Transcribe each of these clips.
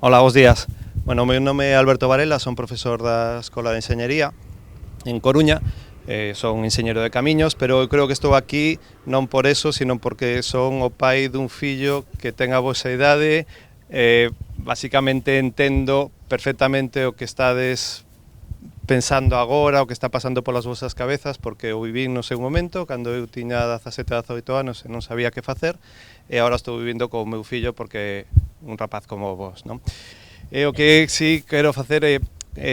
Hola, bos días. Bueno, o meu nome é Alberto Varela, son profesor da Escola de Enxeñería en Coruña, son enxeñero de camiños, pero eu creo que estou aquí non por eso, sino porque son o pai dun fillo que ten a vosa idade, basicamente entendo perfectamente o que estades pensando agora, o que está pasando polas vosas cabezas, porque o viví no seu momento, cando eu tiña 17, 18 anos e non sabía que facer, e agora estou vivindo co meu fillo porque un rapaz como vos, non? E o que sí quero facer é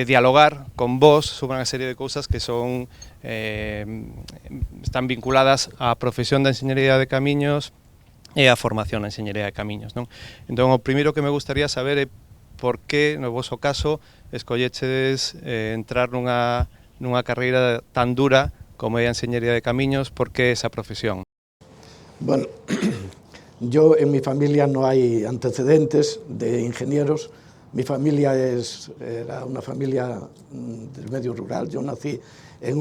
dialogar con vos sobre unha serie de cousas que son están vinculadas á profesión da enxeñería de camiños e á formación na enxeñería de camiños, non? Entón, o primeiro que me gustaría saber é por que, no voso caso, escollechedes entrar nunha carreira tan dura como é a enxeñería de camiños, por que esa profesión? Bueno, yo en mi familia no hay antecedentes de ingenieros. Mi familia era una familia del medio rural. Yo nací en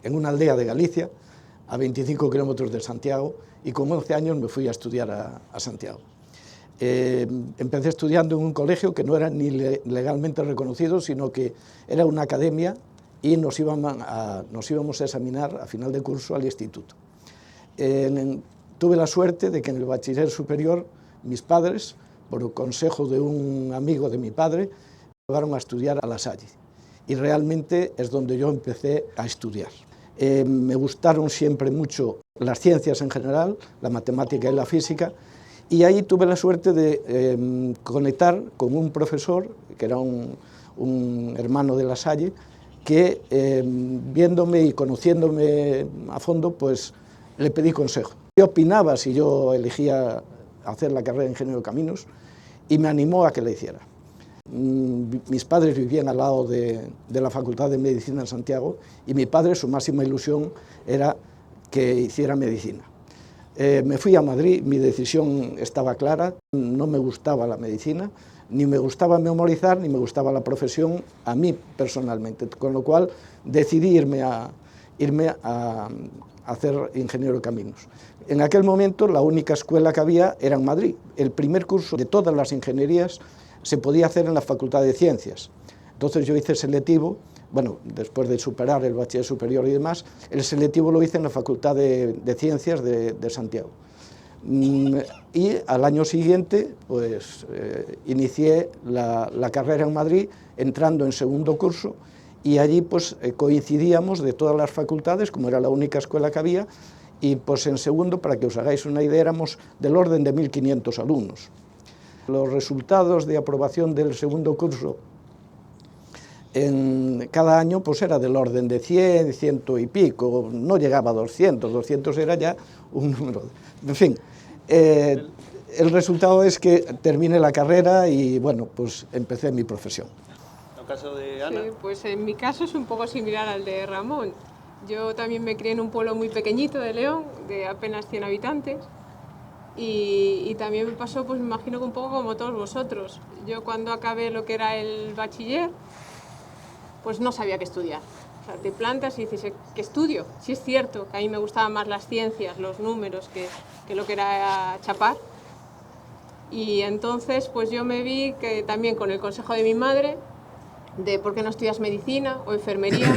una aldea de Galicia, a 25 kilómetros de Santiago, y con 11 años me fui a estudiar a Santiago. Empecé estudiando en un colegio que no era ni legalmente reconocido, sino que era una academia y nos íbamos a examinar a final de curso al instituto. Tuve la suerte de que en el bachiller superior mis padres, por consejo de un amigo de mi padre, me llevaron a estudiar a La Salle, y realmente es donde yo empecé a estudiar. Me gustaron siempre mucho las ciencias en general, la matemática y la física, y ahí tuve la suerte de conectar con un profesor, que era un hermano de La Salle, que viéndome y conociéndome a fondo, pues le pedí consejo. ¿Qué opinaba si yo elegía hacer la carrera de ingeniero de caminos? Y me animó a que la hiciera. Mis padres vivían al lado de la Facultad de Medicina en Santiago, y mi padre, su máxima ilusión era que hiciera medicina. Me fui a Madrid, mi decisión estaba clara, no me gustaba la medicina, ni me gustaba memorizar, ni me gustaba la profesión a mí personalmente, con lo cual decidí irme a hacer ingeniero de caminos. En aquel momento la única escuela que había era en Madrid. El primer curso de todas las ingenierías se podía hacer en la Facultad de Ciencias. Entonces yo hice selectivo, bueno, después de superar el bachiller superior y demás, el selectivo lo hice en la Facultad de Ciencias de Santiago. Y al año siguiente, pues, inicié la carrera en Madrid, entrando en segundo curso, y allí pues coincidíamos de todas las facultades, como era la única escuela que había, y pues en segundo, para que os hagáis una idea, éramos del orden de 1.500 alumnos. Los resultados de aprobación del segundo curso en cada año pues era del orden de 100, 100 y pico, no llegaba a 200, 200 era ya un número. En fin, el resultado es que terminé la carrera y bueno, pues empecé mi profesión. ¿En el caso de Ana? Sí, pues en mi caso es un poco similar al de Ramón. Yo también me crié en un pueblo muy pequeñito de León, de apenas 100 habitantes, y también me pasó, pues me imagino que un poco como todos vosotros. Yo cuando acabé lo que era el bachiller, pues no sabía qué estudiar. O sea, te plantas y dices, ¿qué estudio? Sí es cierto que a mí me gustaban más las ciencias, los números, que lo que era chapar. Y entonces pues yo me vi que también con el consejo de mi madre, de por qué no estudias medicina o enfermería,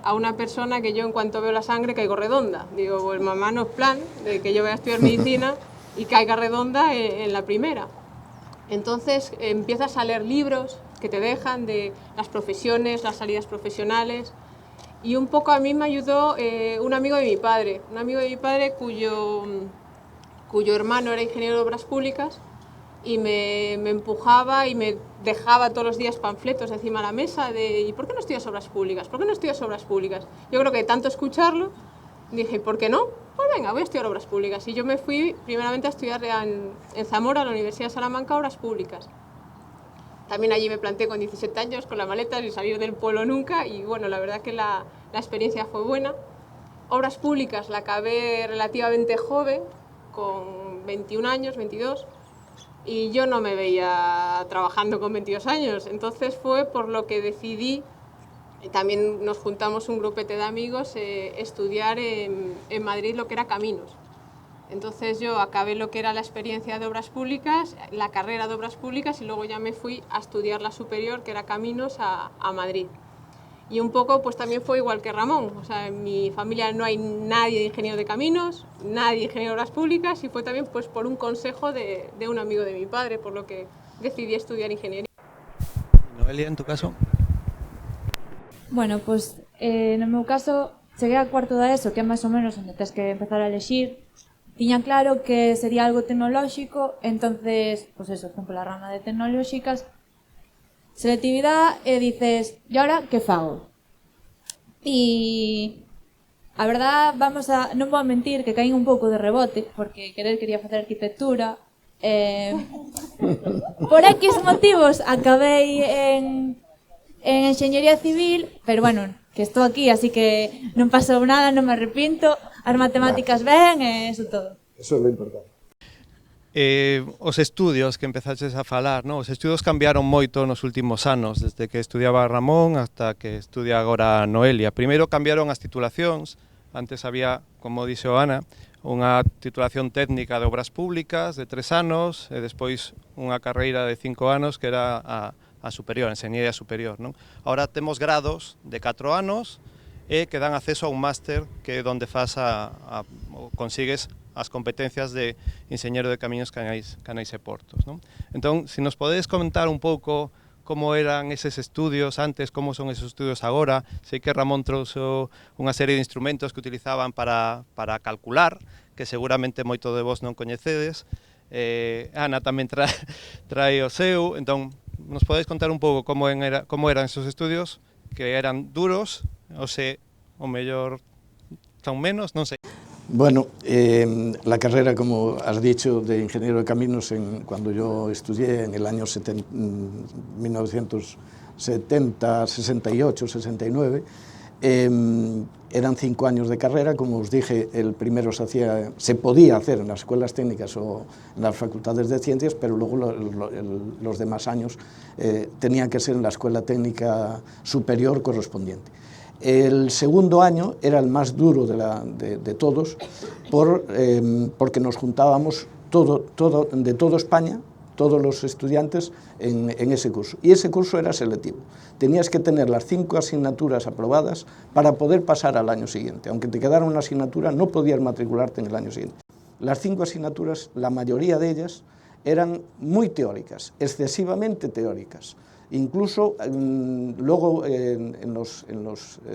a una persona que yo en cuanto veo la sangre caigo redonda. Digo, pues mamá, no es plan de que yo vaya a estudiar medicina y caiga redonda en la primera. Entonces empiezas a leer libros que te dejan de las profesiones, las salidas profesionales, y un poco a mí me ayudó un amigo de mi padre, cuyo hermano era ingeniero de obras públicas, y me empujaba y me dejaba todos los días panfletos encima de la mesa de ¿y por qué no estudias obras públicas? ¿Por qué no estudias obras públicas? Yo creo que tanto escucharlo, dije, ¿por qué no? Pues venga, voy a estudiar obras públicas. Y yo me fui primeramente a estudiar en Zamora, a la Universidad de Salamanca, obras públicas. También allí me planté con 17 años con la maleta sin salir del pueblo nunca, y bueno, la verdad que la experiencia fue buena. Obras públicas la acabé relativamente joven, con 21 años, 22, y yo no me veía trabajando con 22 años, entonces fue por lo que decidí, y también nos juntamos un grupete de amigos, estudiar en Madrid lo que era caminos. Entonces yo acabé lo que era la experiencia de obras públicas, la carrera de obras públicas, y luego ya me fui a estudiar la superior, que era Caminos, a Madrid. Y un poco pues también fue igual que Ramón, o sea, en mi familia no hay nadie de ingeniero de caminos, nadie de ingeniero de obras públicas, y fue también pues por un consejo de un amigo de mi padre, por lo que decidí estudiar ingeniería. Noelia, en tu caso? Bueno, pois no meu caso cheguei a cuarto da ESO, que é máis ou menos onde tens que empezar a elexir. Tiña claro que sería algo tecnolóxico, entonces, pois eso, fui pola rama de tecnolóxicas, selectividade, e dices, e ahora que fago? E a verdad, non vou a mentir que caín un pouco de rebote, porque quería facer arquitectura. Por X motivos acabei en enxeñería civil, pero bueno, que estou aquí, así que non pasou nada, non me arrepinto, as matemáticas ben e eso todo. Eso é lo importante. Os estudios que empezaches a falar, ¿no? Os estudios cambiaron moito nos últimos anos, desde que estudiaba Ramón hasta que estudia agora Noelia. Primeiro cambiaron as titulacións, antes había, como dixo Ana, unha titulación técnica de obras públicas de 3 anos e despois unha carreira de 5 anos que era a superior, a enxeñería superior, non? Ahora temos grados de 4 anos e que dan acceso a un máster que é onde consigues as competencias de enxeñero de camiños, canais e portos, non? Entón, se nos podedes comentar un pouco como eran eses estudios antes, como son esos estudios agora. Sei que Ramón trouxo unha serie de instrumentos que utilizaban para calcular, que seguramente moito de vos non coñecedes. Ana tamén trae o seu. Entón, nos podedes contar un pouco como eran esos estudios, que eran duros, ou se, o mellor, son menos, non sei. Bueno, la carrera, como has dicho, de ingeniero de caminos, cuando yo estudié en el año 1970, 68, 69, eran 5 años de carrera. Como os dije, el primero se podía hacer en las escuelas técnicas o en las facultades de ciencias, pero luego los demás años tenían que ser en la escuela técnica superior correspondiente. El segundo año era el más duro de todos, porque nos juntábamos de toda España, todos los estudiantes en ese curso. Y ese curso era selectivo. Tenías que tener las 5 asignaturas aprobadas para poder pasar al año siguiente. Aunque te quedara una asignatura, no podías matricularte en el año siguiente. Las 5 asignaturas, la mayoría de ellas, eran muy teóricas, excesivamente teóricas. Incluso luego en los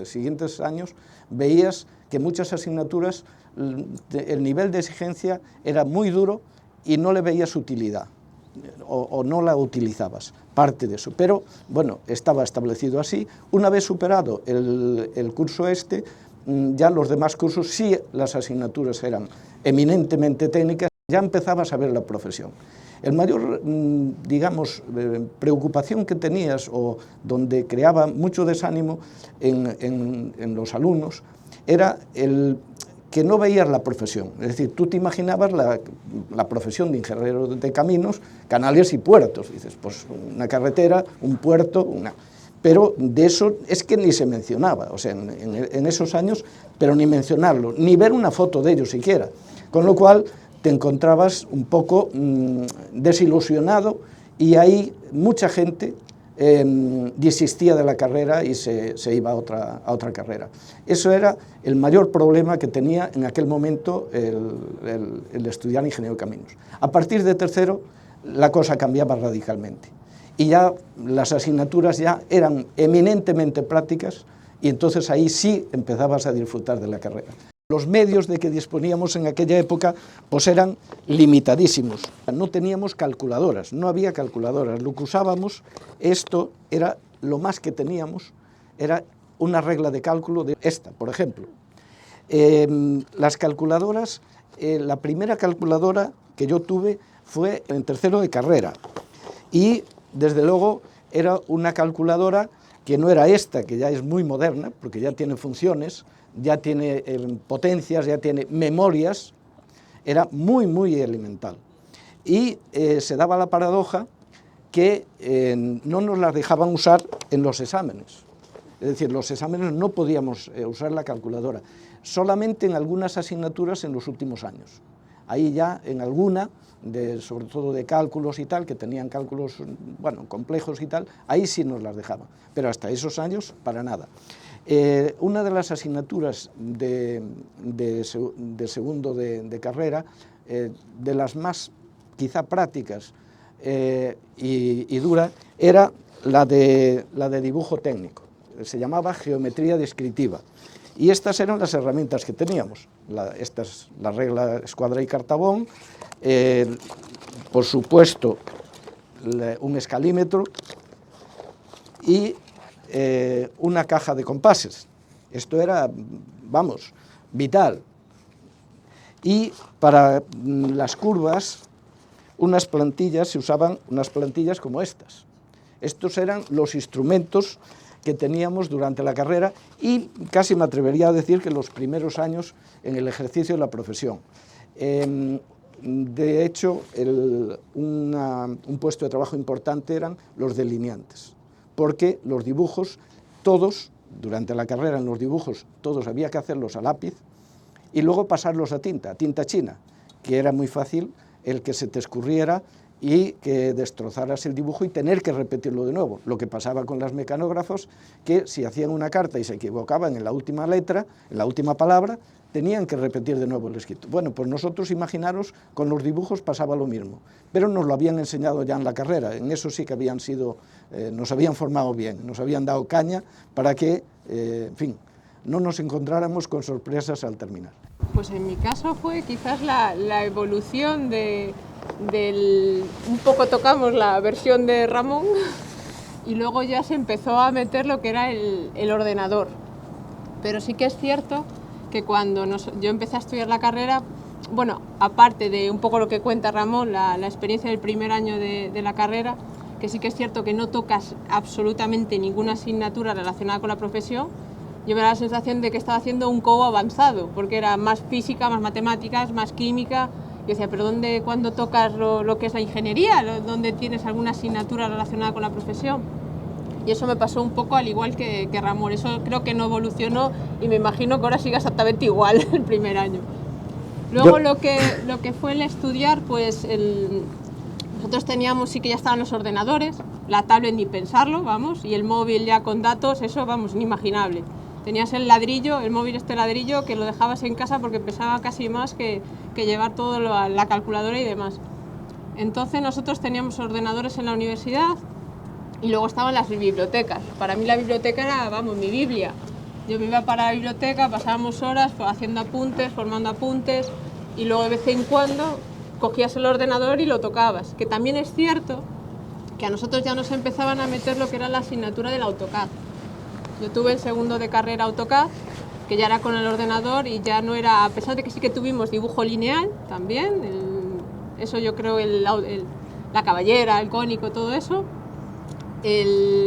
siguientes años veías que muchas asignaturas el nivel de exigencia era muy duro y no le veías utilidad o no la utilizabas, parte de eso. Pero bueno, estaba establecido así. Una vez superado el curso ya los demás cursos, sí, las asignaturas eran eminentemente técnicas, ya empezabas a ver la profesión. El mayor, digamos, preocupación que tenías, o donde creaba mucho desánimo en los alumnos, era el que no veías la profesión. Es decir, tú te imaginabas la profesión de ingeniero de caminos, canales y puertos. Dices, pues una carretera, un puerto, pero de eso es que ni se mencionaba, o sea, en esos años, pero ni mencionarlo, ni ver una foto de ellos siquiera. Con lo cual te encontrabas un poco desilusionado, y ahí mucha gente desistía de la carrera y se iba a otra carrera. Eso era el mayor problema que tenía en aquel momento el estudiar ingeniero de caminos. A partir de tercero la cosa cambiaba radicalmente y ya las asignaturas ya eran eminentemente prácticas, y entonces ahí sí empezabas a disfrutar de la carrera. Los medios de que disponíamos en aquella época pues eran limitadísimos. No teníamos calculadoras, no había calculadoras. Lo que usábamos, esto era lo más que teníamos, era una regla de cálculo de esta, por ejemplo. Las calculadoras, la primera calculadora que yo tuve fue en tercero de carrera, y desde luego era una calculadora que no era esta, que ya es muy moderna, porque ya tiene funciones, ya tiene potencias, ya tiene memorias. Era muy, muy elemental. Y se daba la paradoja que no nos las dejaban usar en los exámenes. Es decir, los exámenes no podíamos usar la calculadora, solamente en algunas asignaturas en los últimos años. Ahí ya en alguna, sobre todo de cálculos y tal, que tenían cálculos, bueno, complejos y tal, ahí sí nos las dejaban, pero hasta esos años para nada. Una de las asignaturas de segundo de carrera, de las más quizá prácticas y dura, era la de dibujo técnico. Se llamaba geometría descriptiva. Y estas eran las herramientas que teníamos. La regla escuadra y cartabón, por supuesto un escalímetro y una caja de compases. Esto era, vamos, vital. Y para las curvas, unas plantillas, se usaban unas plantillas como estas. Estos eran los instrumentos que teníamos durante la carrera y casi me atrevería a decir que los primeros años en el ejercicio de la profesión. De hecho, un puesto de trabajo importante eran los delineantes, porque los dibujos, todos, durante la carrera en los dibujos, todos había que hacerlos a lápiz y luego pasarlos a tinta china, que era muy fácil el que se te escurriera y que destrozaras el dibujo y tener que repetirlo de nuevo. Lo que pasaba con los mecanógrafos, que si hacían una carta y se equivocaban en la última letra, en la última palabra, tenían que repetir de nuevo el escrito. Bueno, pues nosotros, imaginaros, con los dibujos pasaba lo mismo, pero nos lo habían enseñado ya en la carrera, en eso sí que habían sido, nos habían formado bien, nos habían dado caña para que, en fin, no nos encontráramos con sorpresas al terminar. Pues en mi caso fue quizás la evolución un poco tocamos la versión de Ramón y luego ya se empezó a meter lo que era el ordenador. Pero sí que es cierto que cuando yo empecé a estudiar la carrera, bueno, aparte de un poco lo que cuenta Ramón, la experiencia del primer año de la carrera, que sí que es cierto que no tocas absolutamente ninguna asignatura relacionada con la profesión, yo me da la sensación de que estaba haciendo un COU avanzado, porque era más física, más matemáticas, más química. Yo decía, pero ¿cuándo tocas lo que es la ingeniería? ¿Dónde tienes alguna asignatura relacionada con la profesión? Y eso me pasó un poco al igual que Ramón. Eso creo que no evolucionó y me imagino que ahora siga exactamente igual el primer año. Luego lo que fue el estudiar, pues nosotros teníamos, sí que ya estaban los ordenadores, la tablet ni pensarlo, vamos, y el móvil ya con datos, eso, vamos, inimaginable. Tenías el ladrillo, el móvil ladrillo, que lo dejabas en casa porque pesaba casi más que llevar todo la calculadora y demás. Entonces nosotros teníamos ordenadores en la universidad y luego estaban las bibliotecas. Para mí la biblioteca era, vamos, mi Biblia. Yo me iba para la biblioteca, pasábamos horas haciendo apuntes, formando apuntes y luego de vez en cuando cogías el ordenador y lo tocabas. Que también es cierto que a nosotros ya nos empezaban a meter lo que era la asignatura del AutoCAD. Yo tuve el segundo de carrera AutoCAD, que ya era con el ordenador y ya no era, a pesar de que sí que tuvimos dibujo lineal también, eso yo creo, la caballera, el cónico, todo eso,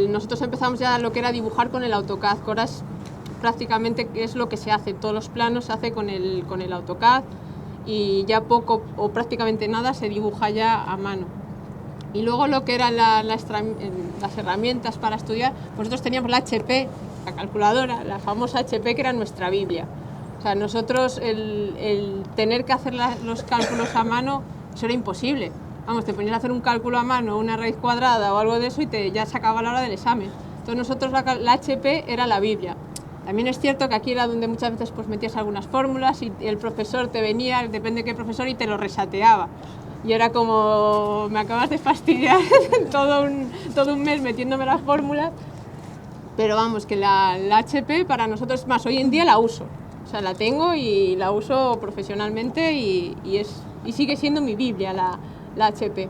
nosotros empezamos ya lo que era dibujar con el AutoCAD, que ahora prácticamente es lo que se hace, todos los planos se hace con el AutoCAD y ya poco o prácticamente nada se dibuja ya a mano. Y luego lo que eran las herramientas para estudiar, nosotros teníamos la HP, la calculadora, la famosa HP, que era nuestra Biblia. O sea, nosotros el tener que hacer los cálculos a mano, eso era imposible. Vamos, te ponías a hacer un cálculo a mano, una raíz cuadrada o algo de eso y ya se acababa la hora del examen. Entonces nosotros la HP era la Biblia. También es cierto que aquí era donde muchas veces pues metías algunas fórmulas y el profesor te venía, depende de qué profesor, y te lo resateaba. Y era como, me acabas de fastidiar todo un mes metiéndome las fórmulas. Pero vamos, que la HP para nosotros, más hoy en día la uso. O sea, la tengo y la uso profesionalmente y sigue siendo mi Biblia la HP.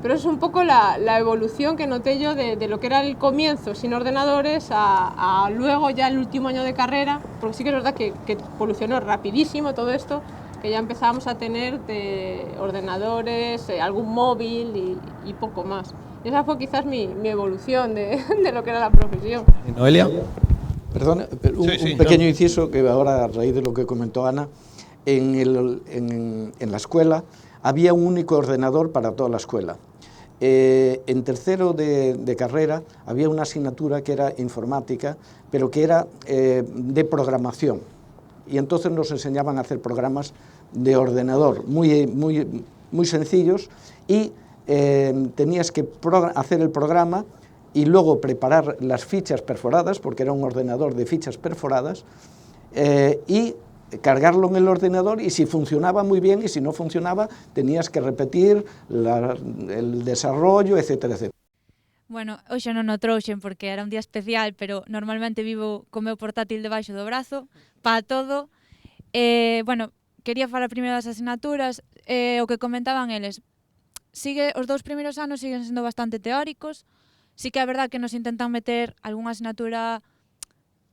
Pero es un poco la evolución que noté yo de lo que era el comienzo sin ordenadores a luego ya el último año de carrera, porque sí que es verdad que evolucionó rapidísimo todo esto, que ya empezábamos a tener ordenadores, algún móvil y poco más. Y esa fue quizás mi evolución de lo que era la profesión. ¿Y Noelia? Perdón, un pequeño inciso que ahora, a raíz de lo que comentó Ana, en la escuela había un único ordenador para toda la escuela. En tercero de carrera había una asignatura que era informática, pero que era de programación. y entonces nos enseñaban a hacer programas de ordenador muy sencillos, y tenías que hacer el programa y luego preparar las fichas perforadas, porque era un ordenador de fichas perforadas, y cargarlo en el ordenador, y si funcionaba muy bien, y si no funcionaba tenías que repetir el desarrollo, etcétera, etcétera. Bueno, hoxe non o trouxen porque era un día especial, pero normalmente vivo co meu portátil debaixo do brazo, para todo. Bueno, quería falar primeiro das asignaturas, o que comentaban eles. Os 2 primeiros anos siguen sendo bastante teóricos, sí que é verdad que nos intentan meter algunha asignatura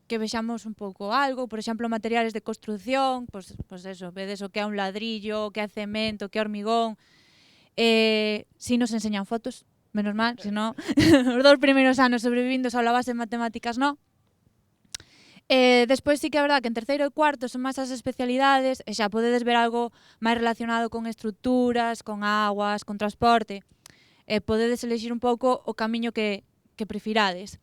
que vexamos un pouco algo, por exemplo, materiales de construcción, pues eso, vedes o que é un ladrillo, o que é cemento, o que é hormigón. Si nos enseñan fotos, menos mal, senón os 2 primeiros anos sobrevivindo só a base de matemáticas, non. Despois sí que é verdad que en terceiro e cuarto son máis as especialidades, e xa podedes ver algo máis relacionado con estruturas, con aguas, con transporte, e podedes elexir un pouco o camiño que prefirades.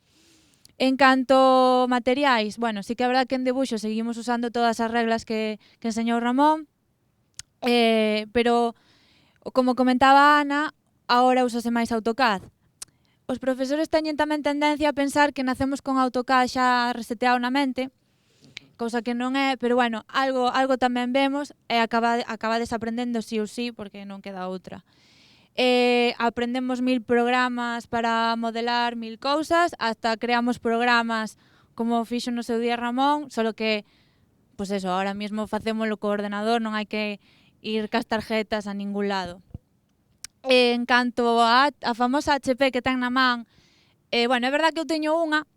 En canto materiais, bueno, sí que é verdad que en debuxo seguimos usando todas as reglas que enseñou Ramón, pero, como comentaba Ana, agora úsase máis AutoCAD. Os profesores teñen tamén tendencia a pensar que nacemos con AutoCAD xa reseteado na mente, cousa que non é, pero bueno, algo tamén vemos e acabades aprendendo sí ou sí, porque non queda outra. Aprendemos 1000 programas para modelar 1000 cousas, hasta creamos programas como fixo no seu día Ramón, solo que, pues eso, ahora mismo facémolo co ordenador, non hai que ir cas tarjetas a ningún lado. En canto a famosa HP que ten na man, bueno, é verdad que eu teño unha,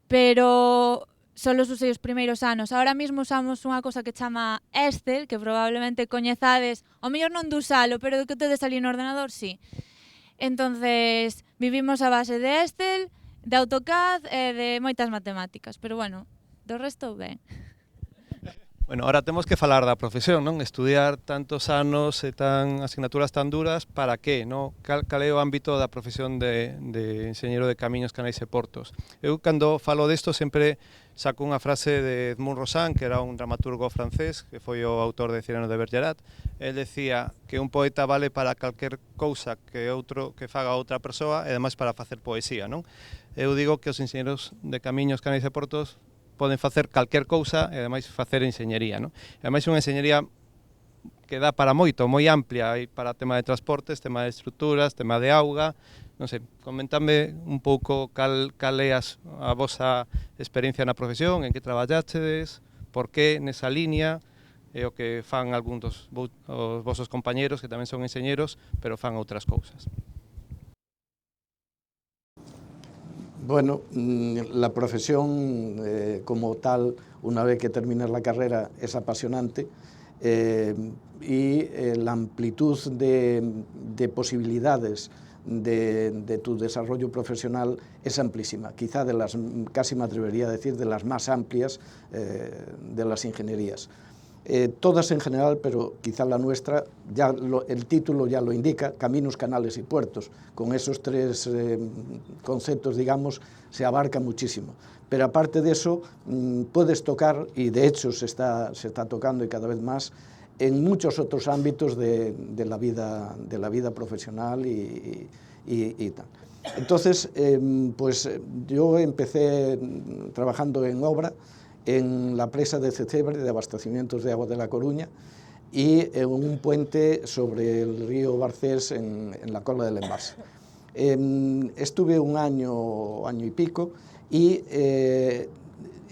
pero só os usei os primeiros anos. Ahora mesmo usamos unha cosa que chama Excel, que probablemente coñezades, o mellor non de usalo, pero de que tedes ali no ordenador, sí. Entonces, vivimos a base de Excel, de AutoCAD e de moitas matemáticas, pero bueno, do resto ben. Bueno, ahora temos que falar da profesión, non? Estudiar tantos anos e asignaturas tan duras, para que, non? Cal é o ámbito da profesión de enxeñeiro de camiños, canais e portos? Eu, cando falo desto, sempre saco unha frase de Edmond Rostand, que era un dramaturgo francés, que foi o autor de Cyrano de Bergerac. El decía que un poeta vale para calquer cousa que faga outra persoa, e ademais para facer poesía, non? Eu digo que os enxeñeiros de camiños, canais e portos poden facer calquer cousa e ademais facer enxeñería, non? E ademais unha enxeñería que dá para moito, moi amplia, hai para tema de transportes, tema de estruturas, tema de auga, non sei, comentadme un pouco cal é a vosa experiencia na profesión, en que traballachedes, por que nesa línea, e o que fan algún dos vosos compañeros que tamén son enxeñeros, pero fan outras cousas. Bueno, la profesión como tal, una vez que terminas la carrera, es apasionante, y la amplitud de posibilidades de tu desarrollo profesional es amplísima, quizá casi me atrevería a decir, de las más amplias de las ingenierías. Todas en general, pero quizá la nuestra, el título ya lo indica, caminos, canales y puertos. Con esos 3 conceptos, digamos, se abarca muchísimo. Pero aparte de eso, puedes tocar, y de hecho se está tocando y cada vez más, en muchos otros ámbitos de la vida profesional y tal. Entonces, pues yo empecé trabajando en obra, en la presa de Cecebre, de abastecimientos de agua de La Coruña, y en un puente sobre el río Barcés en la cola del embalse. Estuve un año y pico, y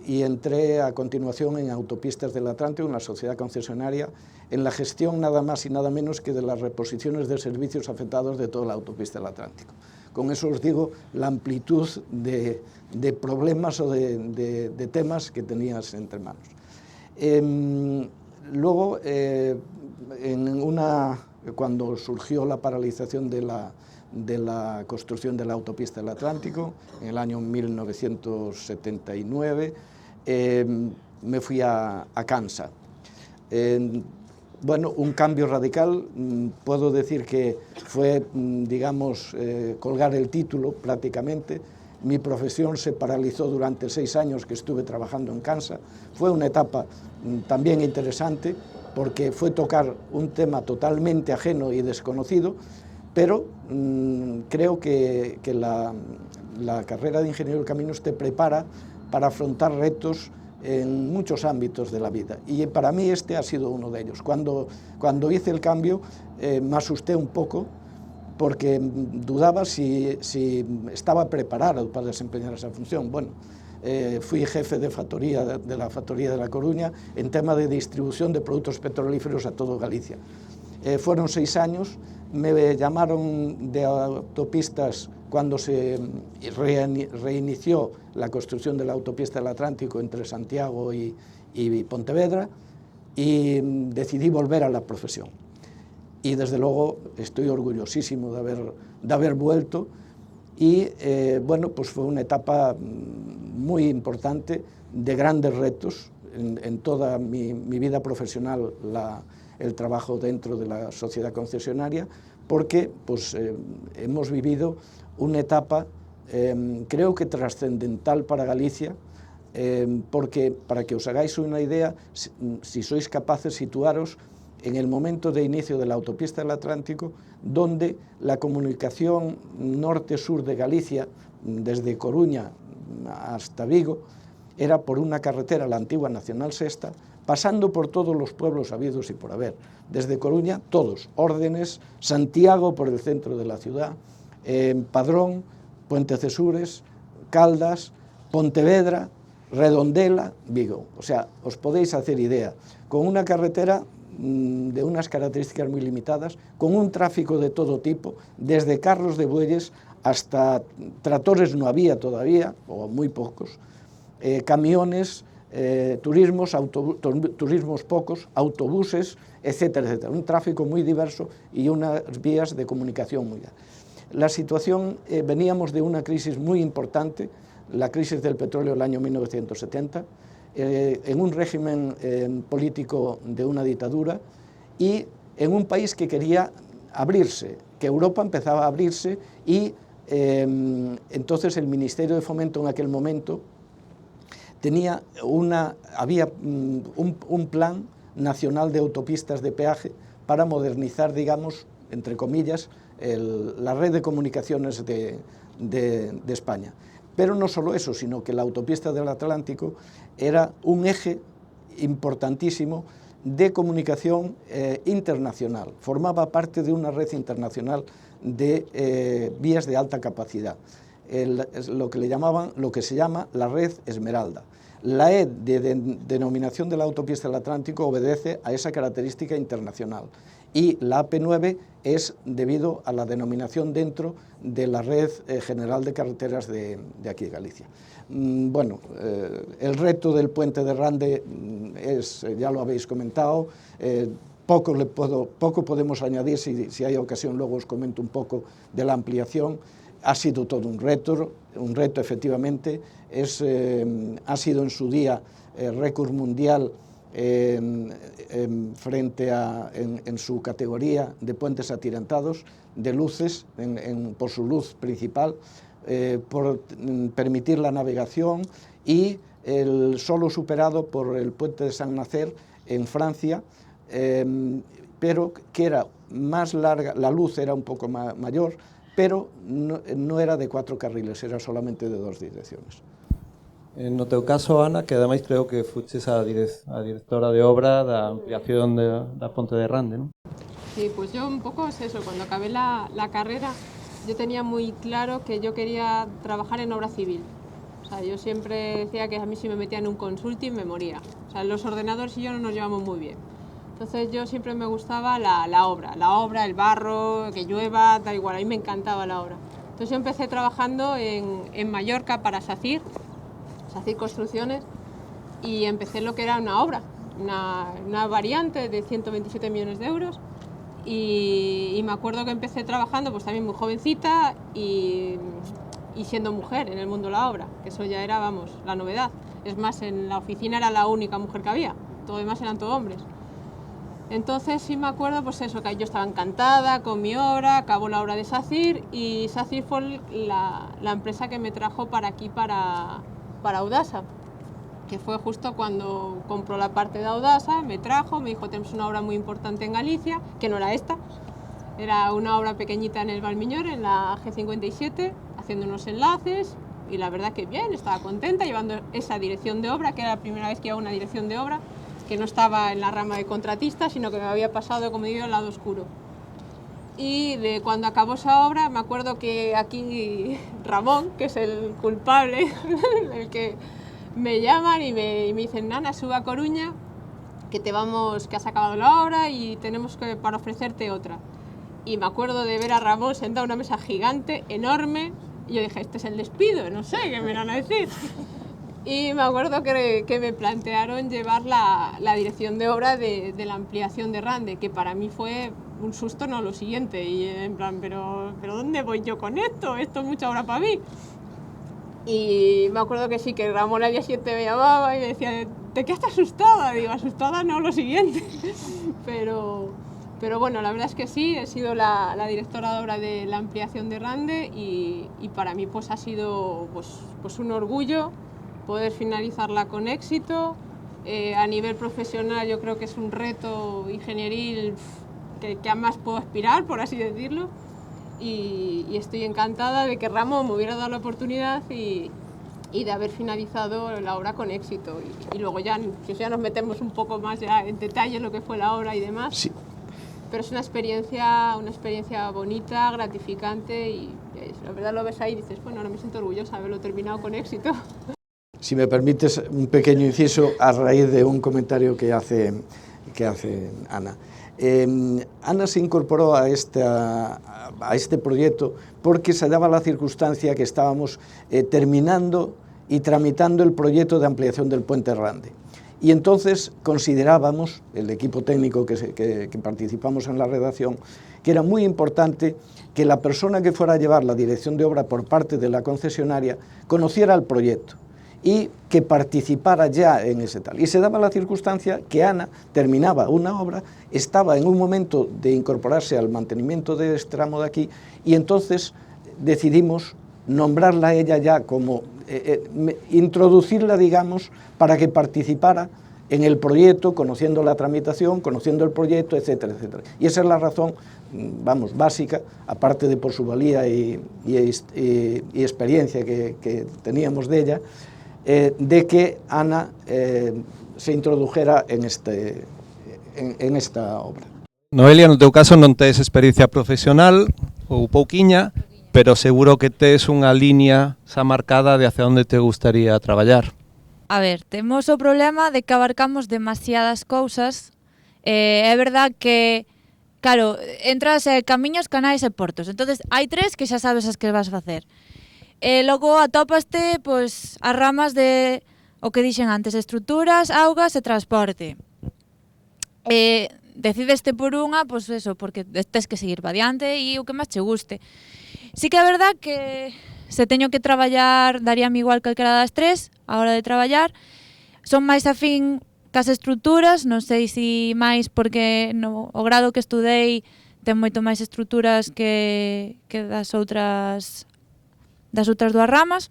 entré a continuación en Autopistas del Atlántico, una sociedad concesionaria, en la gestión nada más y nada menos que de las reposiciones de servicios afectados de toda la autopista del Atlántico. Con eso os digo la amplitud de problemas o de temas que tenías entre manos. Luego, cuando surgió la paralización de la construcción de la autopista del Atlántico, en el año 1979, me fui a Cansa. Bueno, un cambio radical, puedo decir que fue, digamos, colgar el título prácticamente. Mi profesión se paralizó durante 6 años que estuve trabajando en Cansa. Fue una etapa también interesante, porque fue tocar un tema totalmente ajeno y desconocido, pero creo que la carrera de ingeniero de caminos te prepara para afrontar retos en muchos ámbitos de la vida, y para mí este ha sido uno de ellos. Cuando hice el cambio me asusté un poco, porque dudaba si estaba preparado para desempeñar esa función. Bueno, fui jefe de la factoría de La Coruña en tema de distribución de productos petrolíferos a todo Galicia. Fueron 6 años, me llamaron de autopistas cuando se reinició la construcción de la autopista del Atlántico entre Santiago y Pontevedra, y decidí volver a la profesión. Y desde luego estoy orgullosísimo de haber vuelto, y bueno, pues fue una etapa muy importante, de grandes retos en toda mi vida profesional, el trabajo dentro de la sociedad concesionaria, porque pues, hemos vivido una etapa creo que trascendental para Galicia, porque, para que os hagáis una idea, si sois capaces de situaros en el momento de inicio de la autopista del Atlántico, donde la comunicación norte-sur de Galicia, desde Coruña hasta Vigo, era por una carretera, la antigua Nacional Sexta, pasando por todos los pueblos habidos y por haber. Desde Coruña, todos, Órdenes, Santiago por el centro de la ciudad, Padrón, Puentecesures, Caldas, Pontevedra, Redondela, Vigo. O sea, os podéis hacer idea, con una carretera de unas características muy limitadas, con un tráfico de todo tipo, desde carros de bueyes hasta tractores no había todavía, o muy pocos, camiones, turismos pocos, autobuses, etcétera, etcétera. Un tráfico muy diverso y unas vías de comunicación muy grandes. La situación, veníamos de una crisis muy importante, la crisis del petróleo del año 1970, en un régimen político de una dictadura, y en un país que quería abrirse, que Europa empezaba a abrirse, y entonces el Ministerio de Fomento en aquel momento había un plan nacional de autopistas de peaje para modernizar, digamos, entre comillas, la red de comunicaciones de España. Pero no solo eso, sino que la autopista del Atlántico era un eje importantísimo de comunicación internacional, formaba parte de una red internacional de vías de alta capacidad, lo que se llama la red Esmeralda. La E de denominación de la autopista del Atlántico obedece a esa característica internacional, y la AP9 es debido a la denominación dentro de la red general de carreteras de aquí de Galicia. Bueno, el reto del puente de Rande ya lo habéis comentado, poco podemos añadir, si hay ocasión luego os comento un poco de la ampliación. Ha sido todo un reto efectivamente, ha sido en su día récord mundial frente a, en su categoría de puentes atirantados, de luces, por su luz principal, por permitir la navegación, y solo superado por el puente de Saint-Nazaire en Francia, pero que era más larga, la luz era un poco mayor, pero no era de 4 carriles, era solamente de 2 direcciones. No teu caso, Ana, que ademais creo que fuches a directora de obra da ampliación da Ponte de Rande, ¿no? Sí, pues yo un poco es eso, cuando acabé la carrera yo tenía muy claro que yo quería trabajar en obra civil. O sea, yo siempre decía que a mí si me metían en un consulting me moría. O sea, los ordenadores y yo no nos llevamos muy bien. Entonces yo siempre me gustaba la obra, el barro, que llueva, da igual, a mí me encantaba la obra. Entonces yo empecé trabajando en Mallorca para SACIR Construcciones, y empecé lo que era una obra, una variante de 127 millones de euros, y me acuerdo que empecé trabajando pues también muy jovencita y siendo mujer en el mundo de la obra, que eso ya era, vamos, la novedad. Es más, en la oficina era la única mujer que había, todo demás eran todos hombres. Entonces sí me acuerdo, pues eso, que yo estaba encantada con mi obra, acabó la obra de SACIR, y SACIR fue la empresa que me trajo para aquí, para Audasa. que fue justo cuando compró la parte de Audasa, me trajo, me dijo, tenemos una obra muy importante en Galicia, que no era esta, era una obra pequeñita en el Valmiñor, en la G57, haciendo unos enlaces, y la verdad que bien, estaba contenta llevando esa dirección de obra, que era la primera vez que iba a una dirección de obra, que no estaba en la rama de contratista, sino que me había pasado, como digo, al lado oscuro. Y de cuando acabó esa obra, me acuerdo que aquí Ramón, que es el culpable, el que me llaman y me dicen, Nana, sube a Coruña, que has acabado la obra y tenemos para ofrecerte otra. Y me acuerdo de ver a Ramón sentado en una mesa gigante, enorme, y yo dije, este es el despido, no sé qué me van a decir. Y me acuerdo que me plantearon llevar la dirección de obra de la ampliación de Rande, que para mí fue un susto, no lo siguiente, y en plan, pero ¿dónde voy yo con esto? Esto es mucha obra para mí. Y me acuerdo que sí, que Ramón al día siguiente me llamaba y me decía, ¿de qué estás asustada? Digo, asustada no, lo siguiente. pero bueno, la verdad es que sí, he sido la directora de obra de la ampliación de Rande y para mí pues ha sido pues un orgullo poder finalizarla con éxito. A nivel profesional yo creo que es un reto ingenieril que a más puedo aspirar, por así decirlo. Y estoy encantada de que Ramón me hubiera dado la oportunidad y de haber finalizado la obra con éxito. Y luego ya, si ya nos metemos un poco más ya en detalle en lo que fue la obra y demás. Sí. Pero es una experiencia bonita, gratificante y la verdad lo ves ahí y dices, bueno, ahora me siento orgullosa de haberlo terminado con éxito. Si me permites un pequeño inciso a raíz de un comentario que hace Ana. Ana se incorporó a este proyecto porque se daba la circunstancia que estábamos terminando y tramitando el proyecto de ampliación del puente Rande. Y entonces considerábamos, el equipo técnico que participamos en la redacción, que era muy importante que la persona que fuera a llevar la dirección de obra por parte de la concesionaria conociera el proyecto y que participara ya en ese tal. Y se daba la circunstancia que Ana terminaba una obra, estaba en un momento de incorporarse al mantenimiento de este tramo de aquí y entonces decidimos nombrarla a ella ya como, introducirla, digamos, para que participara en el proyecto, conociendo la tramitación, conociendo el proyecto, etcétera, etcétera. Y esa es la razón, vamos, básica, aparte de por su valía y experiencia que teníamos de ella, de que Ana se introdujera en esta obra. Noelia, no teu caso non tes experiencia profesional ou pouquiña, pero seguro que tes unha liña xa marcada de hacia onde te gustaría traballar. A ver, temos o problema de que abarcamos demasiadas cousas. É verdad que, claro, entras camiños, canais e portos. Entonces, hai tres que xa sabes as que vas facer. Logo atópaste pois, as ramas de o que dixen antes, estruturas, augas e transporte. Decideste por unha, pois eso, porque tes que seguir para diante e o que máis che guste. Sí que é verdad que se teño que traballar, daríame igual calquera das tres a hora de traballar. Son máis afín cas estruturas, non sei se máis porque o grado que estudei ten moito máis estruturas que das outras dúas ramas,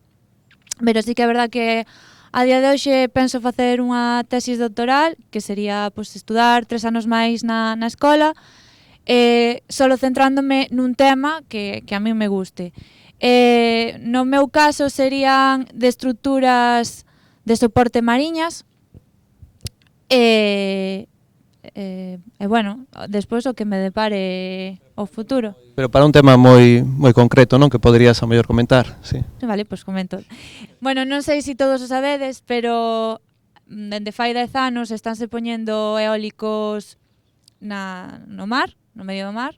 pero sí que é verdad que a día de hoxe penso facer unha tesis doctoral, que sería pois, estudar 3 anos máis na escola, solo centrándome nun tema que a mí me guste. No meu caso serían de estruturas de soporte mariñas, bueno, despois o que me depare o futuro. Pero para un tema moi concreto, non? Que poderías a mellor comentar, sí. Vale, pois comento. Bueno, non sei se todos o sabedes, pero dende fai 10 anos estánse poñendo eólicos no mar, no medio do mar.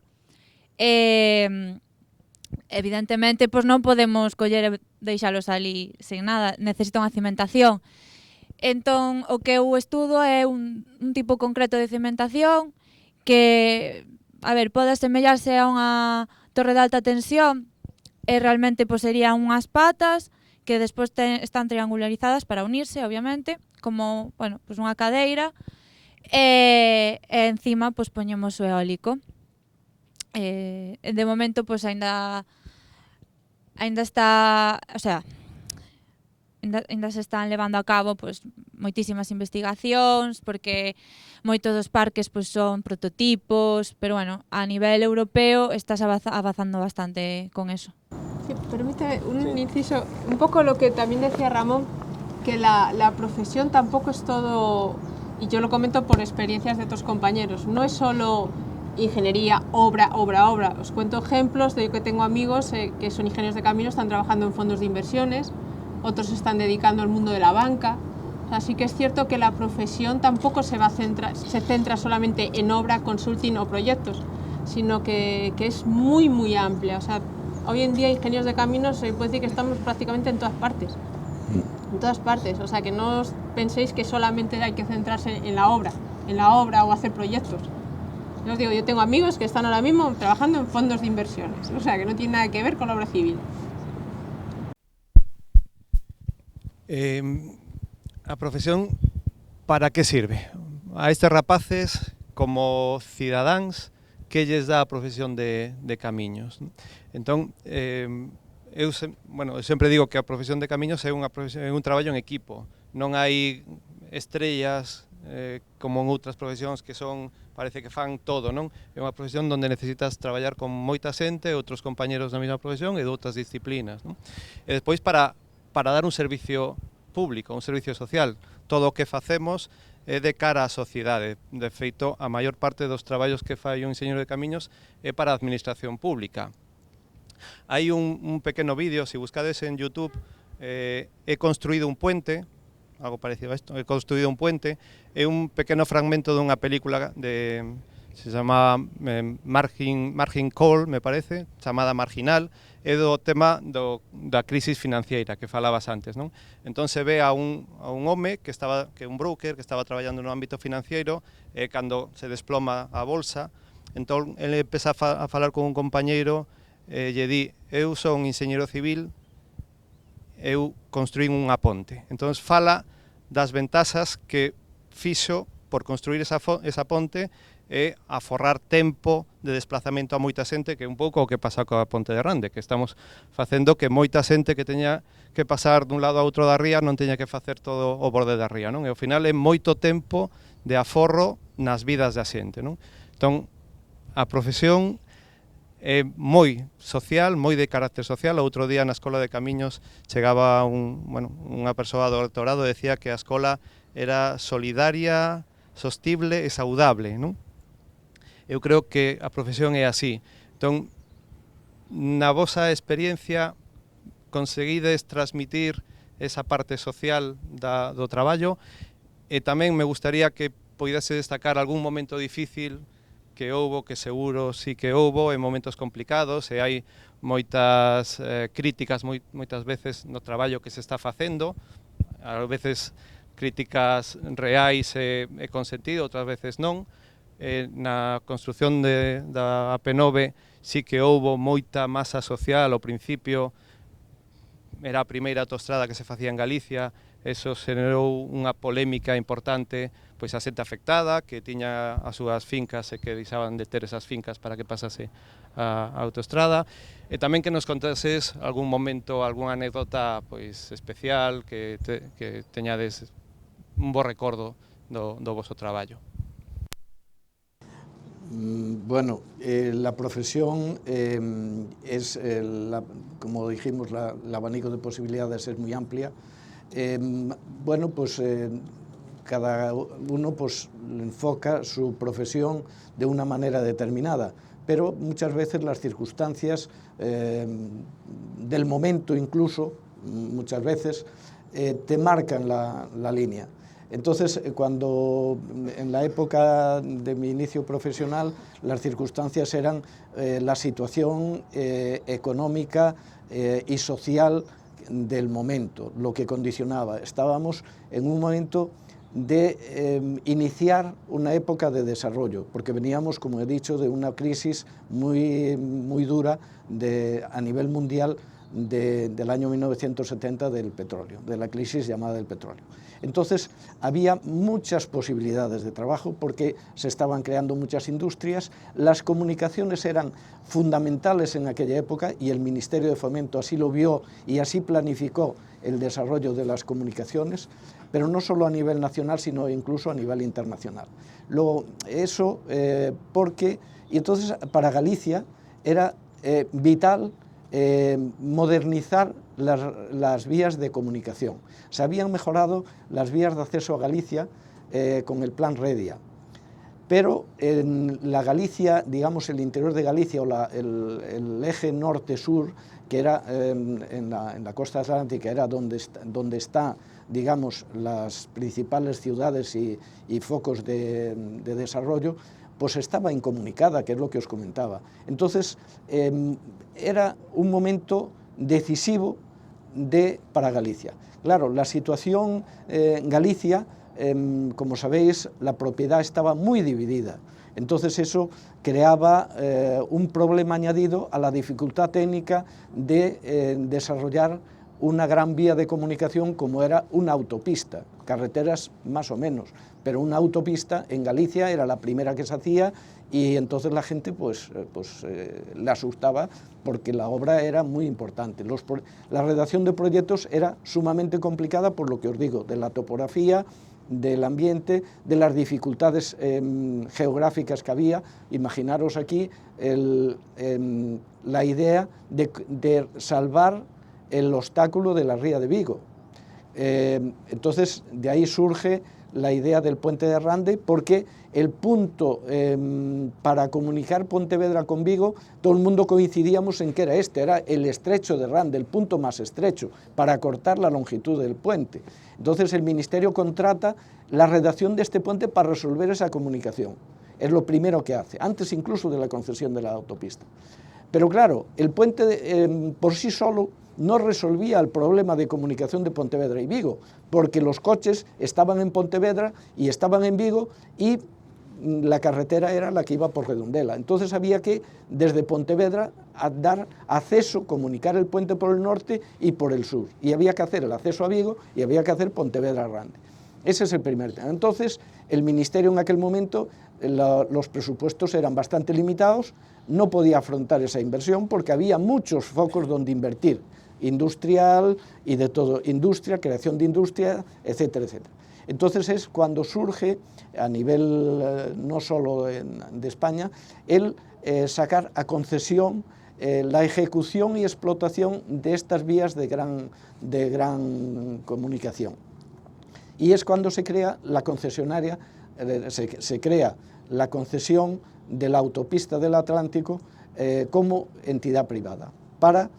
Evidentemente, pois non podemos coller e deixalos ali sen nada, necesitan a cimentación. Entón, o que eu estudo é un tipo concreto de cimentación que, a ver, pode asemellarse a unha torre de alta tensión e realmente pois, serían unhas patas que despois están triangularizadas para unirse, obviamente, como, bueno, pois unha cadeira e encima pois, poñemos o eólico. De momento, pois, aínda está, o sea, ainda se están levando a cabo pois, moitísimas investigacións, porque moitos dos parques pois, son prototipos, pero bueno, a nivel europeo estás avanzando bastante con eso. Sí, permíteme un inciso, un poco lo que también decía Ramón, que la profesión tampoco es todo, y yo lo comento por experiencias de otros compañeros, no es solo ingeniería, obra. Os cuento ejemplos de que tengo amigos que son ingenieros de caminos, están trabajando en fondos de inversiones, otros se están dedicando al mundo de la banca. Así que es cierto que la profesión tampoco se centra solamente en obra, consulting o proyectos, sino que es muy amplia. O sea, hoy en día ingenieros de caminos se puede decir que estamos prácticamente en todas partes. En todas partes, o sea que no os penséis que solamente hay que centrarse en la obra o hacer proyectos. Os digo, yo tengo amigos que están ahora mismo trabajando en fondos de inversiones, o sea que no tiene nada que ver con la obra civil. A profesión, para que sirve? A estes rapaces, como cidadáns, que lles dá a profesión de camiños? Entón, eu sempre digo que a profesión de camiños é un traballo en equipo, non hai estrellas como en outras profesións que parece que fan todo, non? É unha profesión onde necesitas traballar con moita xente, outros compañeros da mesma profesión e de outras disciplinas, non? E despois para dar un servicio público, un servicio social. Todo o que facemos é de cara á sociedade. De feito, a maior parte dos traballos que fai un enxeñeiro de camiños é para a administración pública. Hai un pequeno vídeo, se buscades en YouTube, he construído un puente, algo parecido a isto, he construído un puente, é un pequeno fragmento dunha película se chama Margin Call, me parece, chamada Marginal, é do tema da crisis financiera que falabas antes, non? Entón se ve a un home que é un broker que estaba traballando no ámbito financiero e cando se desploma a bolsa, entón ele empeza a falar con un compañeiro e lle di, eu son enxeñeiro civil, eu construín unha ponte. Entón fala das ventaxas que fixo por construir esa ponte e aforrar tempo de desplazamento a moita xente, que é un pouco o que pasa coa ponte de Rande, que estamos facendo que moita xente que teña que pasar dun lado a outro da ría non teña que facer todo o borde da ría, non? E ao final é moito tempo de aforro nas vidas da xente, non? Entón, a profesión é moi social, moi de carácter social. O outro día na Escola de Camiños chegaba unha persoa do doutorado e decía que a escola era solidaria, sostible e saudable, non? Eu creo que a profesión é así. Entón, na vosa experiencia, conseguides transmitir esa parte social do traballo e tamén me gustaría que poidase destacar algún momento difícil que houbo, que seguro sí que houbo, en momentos complicados, e hai moitas críticas moitas veces no traballo que se está facendo, a veces críticas reais e con sentido, outras veces non. Na construción da AP9 sí que houbo moita masa social. Ao principio era a primeira autoestrada que se facía en Galicia, eso xerou unha polémica importante, pois a xente afectada que tiña as súas fincas e que deixaban de ter esas fincas para que pasase a autoestrada, e tamén que nos contases algún momento, algunha anécdota pois especial que teñades un bo recordo do voso traballo. Bueno, la profesión es, como dijimos, el abanico de posibilidades es muy amplia. Bueno, pues cada uno pues enfoca su profesión de una manera determinada, pero muchas veces las circunstancias del momento incluso, muchas veces, te marcan la línea. Entonces, cuando en la época de mi inicio profesional, las circunstancias eran la situación económica y social del momento, lo que condicionaba. Estábamos en un momento de iniciar una época de desarrollo, porque veníamos, como he dicho, de una crisis muy dura a nivel mundial del año 1970 del petróleo, de la crisis llamada del petróleo. Entonces había muchas posibilidades de trabajo porque se estaban creando muchas industrias, las comunicaciones eran fundamentales en aquella época y el Ministerio de Fomento así lo vio y así planificó el desarrollo de las comunicaciones, pero no solo a nivel nacional, sino incluso a nivel internacional. Luego, eso y entonces para Galicia era vital modernizar las vías de comunicación. Se habían mejorado las vías de acceso a Galicia con el Plan Redia, pero en la Galicia, digamos el interior de Galicia o el eje norte-sur, que era en la costa atlántica, era donde está, digamos, las principales ciudades y focos de desarrollo, pues estaba incomunicada, que es lo que os comentaba. Entonces, era un momento decisivo para Galicia. Claro, la situación en Galicia, como sabéis, la propiedad estaba muy dividida. Entonces eso creaba un problema añadido a la dificultad técnica de desarrollar una gran vía de comunicación como era una autopista, carreteras más o menos, pero una autopista en Galicia era la primera que se hacía y entonces la gente le asustaba porque la obra era muy importante. La redacción de proyectos era sumamente complicada por lo que os digo, de la topografía, del ambiente, de las dificultades geográficas que había. Imaginaros aquí la idea de salvar el obstáculo de la ría de Vigo. Entonces, de ahí surge la idea del puente de Rande, porque el punto para comunicar Pontevedra con Vigo, todo el mundo coincidíamos en que era el estrecho de Rande, el punto más estrecho, para cortar la longitud del puente. Entonces el Ministerio contrata la redacción de este puente para resolver esa comunicación. Es lo primero que hace, antes incluso de la concesión de la autopista. Pero claro, el puente por sí solo no resolvía el problema de comunicación de Pontevedra y Vigo, porque los coches estaban en Pontevedra y estaban en Vigo y la carretera era la que iba por Redondela. Entonces había que, desde Pontevedra, dar acceso, comunicar el puente por el norte y por el sur. Y había que hacer el acceso a Vigo y había que hacer Pontevedra-Rande. Ese es el primer tema. Entonces, el Ministerio en aquel momento, los presupuestos eran bastante limitados, no podía afrontar esa inversión porque había muchos focos donde invertir, industrial y de todo, industria, creación de industria, etcétera, etcétera. Entonces es cuando surge, a nivel no solo de España, el sacar a concesión la ejecución y explotación de estas vías de gran comunicación. Y es cuando se crea la concesionaria, se crea la concesión de la autopista del Atlántico como entidad privada, para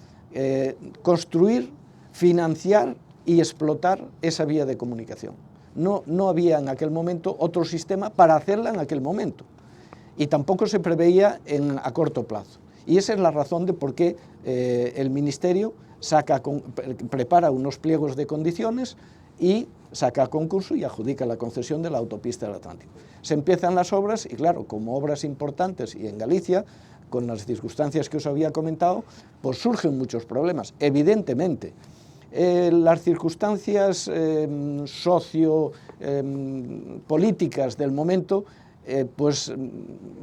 construir, financiar y explotar esa vía de comunicación. No había en aquel momento otro sistema para hacerla en aquel momento y tampoco se preveía a corto plazo. Y esa es la razón de por qué el Ministerio prepara unos pliegos de condiciones y saca concurso y adjudica la concesión de la autopista del Atlántico. Se empiezan las obras y claro, como obras importantes y en Galicia, con las circunstancias que os había comentado, pues surgen muchos problemas, evidentemente. Las circunstancias sociopolíticas del momento pues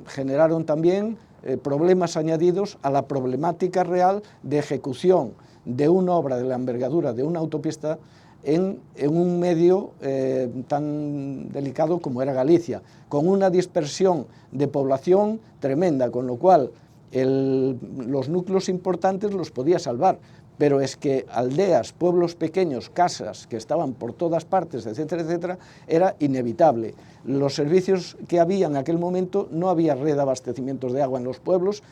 generaron también problemas añadidos a la problemática real de ejecución de una obra de la envergadura de una autopista en un medio tan delicado como era Galicia, con una dispersión de población tremenda, con lo cual los núcleos importantes los podía salvar, pero es que aldeas, pueblos pequeños, casas que estaban por todas partes, etcétera, etcétera, era inevitable. Los servicios que había en aquel momento, no había red de abastecimientos de agua en los pueblos,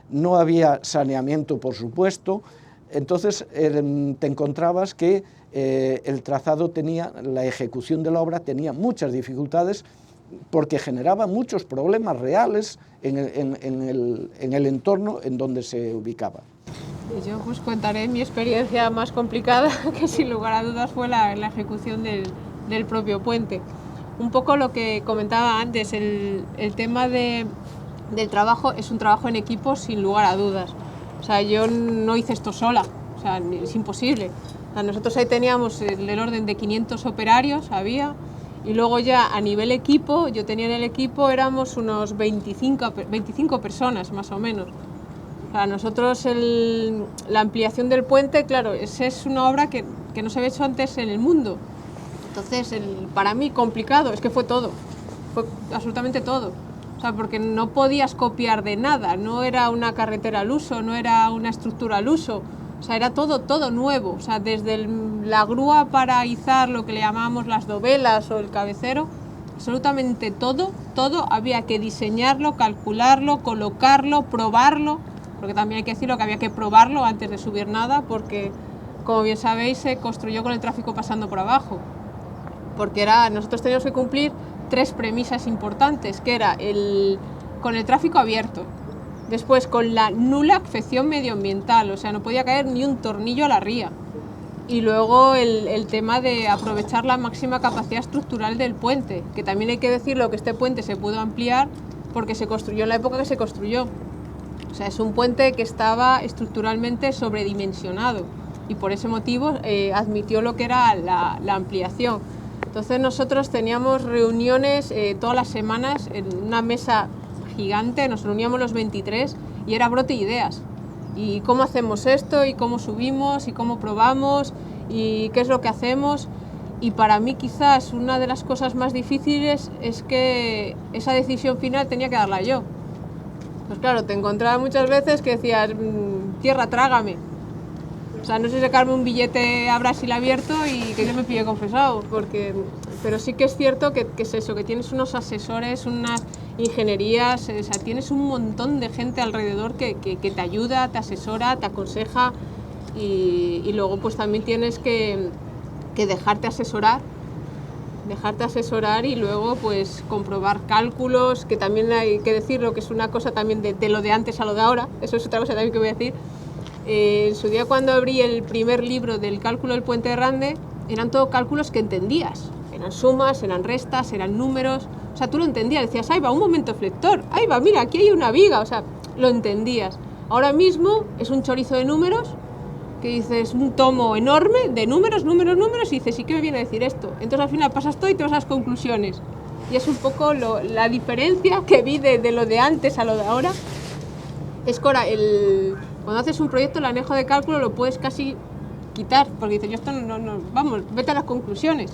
no había saneamiento, por supuesto. Entonces te encontrabas que el trazado la ejecución de la obra tenía muchas dificultades porque generaba muchos problemas reales en el entorno en donde se ubicaba. Yo pues contaré mi experiencia más complicada, que sin lugar a dudas fue la ejecución del propio puente. Un poco lo que comentaba antes, el tema del trabajo es un trabajo en equipo sin lugar a dudas. O sea, yo no hice esto sola. O sea, es imposible. O sea, nosotros ahí teníamos el orden de 500 operarios, había, y luego ya a nivel equipo, yo tenía en el equipo, éramos unos 25 personas más o menos. Para nosotros la ampliación del puente, claro, es una obra que no se había hecho antes en el mundo. Entonces, para mí complicado, es que fue todo, fue absolutamente todo. O sea, porque no podías copiar de nada, no era una carretera al uso, no era una estructura al uso, o sea, era todo nuevo. O sea, desde la grúa para izar lo que le llamábamos las dovelas o el cabecero, absolutamente todo había que diseñarlo, calcularlo, colocarlo, probarlo, porque también hay que decirlo que había que probarlo antes de subir nada, porque, como bien sabéis, se construyó con el tráfico pasando por abajo. Porque nosotros teníamos que cumplir 3 premisas importantes, que era con el tráfico abierto, después con la nula afección medioambiental, o sea, no podía caer ni un tornillo a la ría, y luego el tema de aprovechar la máxima capacidad estructural del puente, que también hay que decirlo que este puente se pudo ampliar porque se construyó en la época que se construyó. O sea, es un puente que estaba estructuralmente sobredimensionado y por ese motivo admitió lo que era la ampliación. Entonces nosotros teníamos reuniones todas las semanas en una mesa gigante, nos reuníamos los 23 y era brote de ideas. Y cómo hacemos esto, y cómo subimos, y cómo probamos, y qué es lo que hacemos. Y para mí quizás una de las cosas más difíciles es que esa decisión final tenía que darla yo. Pues claro, te encontraba muchas veces que decías, tierra, trágame. O sea, no sé sacarme un billete a Brasil abierto y que yo me pille confesado, pero sí que es cierto que es eso, que tienes unos asesores, unas ingenierías, o sea, tienes un montón de gente alrededor que te ayuda, te asesora, te aconseja y luego pues también tienes que dejarte asesorar y luego pues comprobar cálculos, que también hay que decirlo, que es una cosa también de lo de antes a lo de ahora, eso es otra cosa también que voy a decir. En su día cuando abrí el primer libro del cálculo del puente de Rande, eran todos cálculos que entendías, eran sumas, eran restas, eran números, o sea, tú lo entendías, decías, ahí va un momento flector, ahí va, mira, aquí hay una viga, o sea, lo entendías. Ahora mismo es un chorizo de números, que dices, un tomo enorme de números, y dices, ¿y qué me viene a decir esto? Entonces al final pasas todo y te vas a las conclusiones. Y es un poco la diferencia que vi de lo de antes a lo de ahora. Es que ahora, cuando haces un proyecto, el anejo de cálculo lo puedes casi quitar, porque dices, yo esto no, vamos, vete a las conclusiones.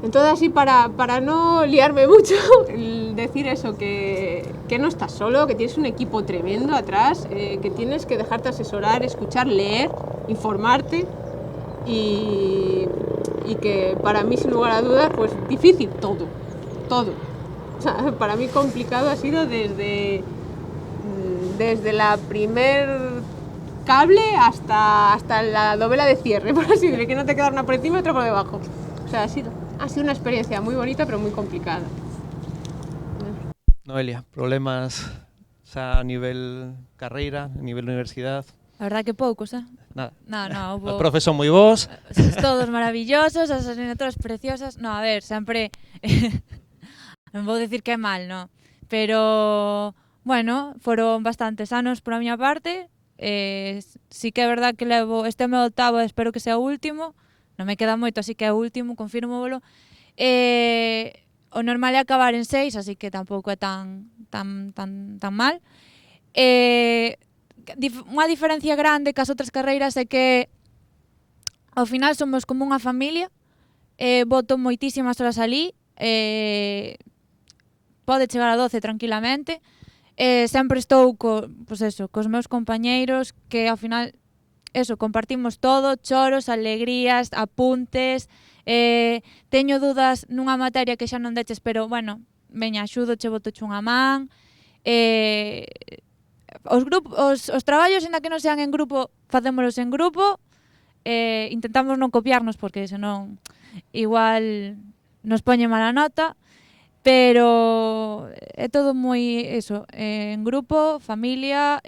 Entonces así, para no liarme mucho, decir eso, que no estás solo, que tienes un equipo tremendo atrás, que tienes que dejarte asesorar, escuchar, leer, informarte y que para mí, sin lugar a dudas, pues difícil todo. O sea, para mí complicado ha sido desde la primer cable hasta la dovela de cierre, por así decirlo, que no te queda una por encima y otra por debajo. O sea, ha sido una experiencia muy bonita, pero muy complicada. Noelia, problemas, o sea, a nivel carreira, a nivel universidad? A verdad que poucos, Nada. No, Os profes son moi vos. Todos maravillosos, as asignaturas preciosas. No, a ver, sempre non vou decir que é mal, no. Pero, bueno, foron bastantes anos por a miña parte. Sí que é verdad que levo este meu octavo, espero que sea o último. Non me queda moito, así que é o último, confírmolo. O normal é acabar en 6, así que tampouco é tan mal. Unha diferencia grande cas outras carreiras é que ao final somos como unha familia. Boto moitísimas horas alí, pode chegar a 12 tranquilamente. Sempre estou cos meus compañeiros, que ao final compartimos todo, choros, alegrías, apuntes. Teño dudas nunha materia que xa non deches, pero bueno, veña, axudoche, botoche unha man. Os traballos, ainda que non sean en grupo, facémolos en grupo. Intentamos non copiarnos, porque senón igual nos poñe mala nota, pero é todo moi en grupo, familia,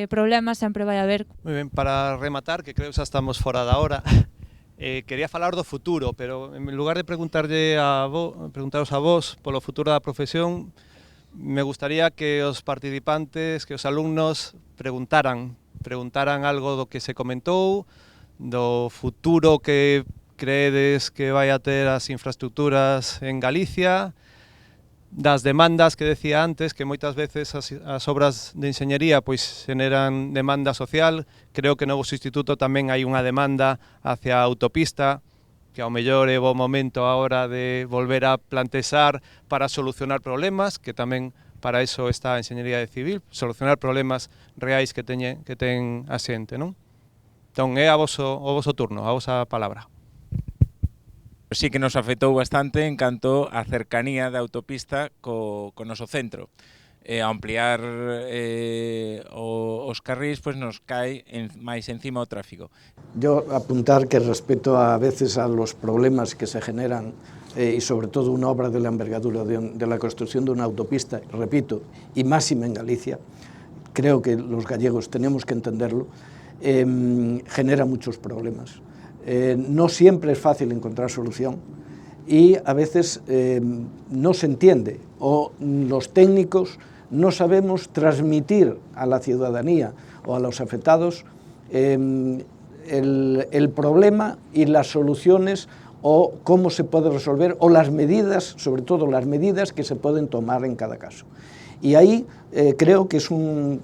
problemas sempre vai haber. Moi ben, para rematar, que creo que xa estamos fora da hora, quería falar do futuro, pero en lugar de preguntaros a vos polo futuro da profesión, me gustaría que os participantes, que os alumnos preguntaran preguntaran algo do que se comentou, do futuro que creedes que vai a ter as infraestructuras en Galicia, das demandas que decía antes, que moitas veces as obras de enxeñería pois generan demanda social. Creo que no vosso instituto tamén hai unha demanda hacia a autopista, que ao mellor é bo momento agora de volver a plantexar para solucionar problemas, que tamén para iso está a enxeñería civil, solucionar problemas reais que ten a xente, non? Entón é o voso turno, a vosa palabra. Sí que nos afectou bastante en canto a cercanía da autopista co noso centro. A ampliar os carrís, pues nos cae máis encima o tráfico. Yo apuntar que respecto a veces a los problemas que se generan y sobre todo una obra de la envergadura de la construcción de una autopista, repito, y máxima en Galicia, creo que los gallegos tenemos que entenderlo, genera muchos problemas. No siempre es fácil encontrar solución y a veces no se entiende o los técnicos no sabemos transmitir a la ciudadanía o a los afectados el problema y las soluciones o cómo se puede resolver o las medidas, sobre todo las medidas que se pueden tomar en cada caso. Y ahí creo que es una